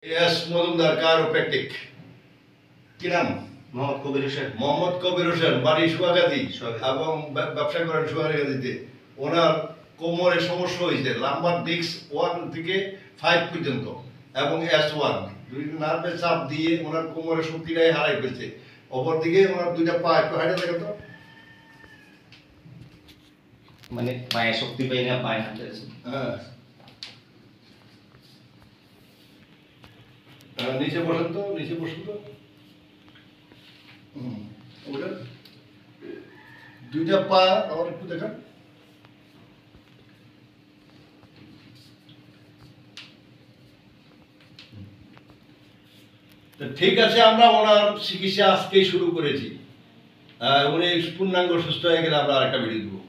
S Mojumder Chiropractic কি নাম? মোহাম্মদ কবির হোসেন, বাড়ি সুয়াগাজী এবং ব্যবসা করেন সুয়াগাজীতে। ওনার কোমরে সমস্যা হয়েছে, লাম্বার ডিস্ক 1 থেকে 5 পর্যন্ত এবং S1 দুই নার্ভের চাপ দিয়ে ওনার কোমরের শক্তিটাই হারাই ফেলছে। অপরদিকে ওনার দুইটা পা একটু হাইটে দেখেন তো, মানে পায়ে শক্তি পাই না, পায়ে হাঁটতে। হ্যাঁ নিচে বসেন তো, নিচে বসুন তো। ওটা দুইটা পা আবার একটু দেখান। ঠিক আছে, আমরা ওনার চিকিৎসা আজকেই শুরু করেছি। উনি পূর্ণাঙ্গ সুস্থ হয়ে গেলে আমরা আরেকটা ভিডিও দেবো।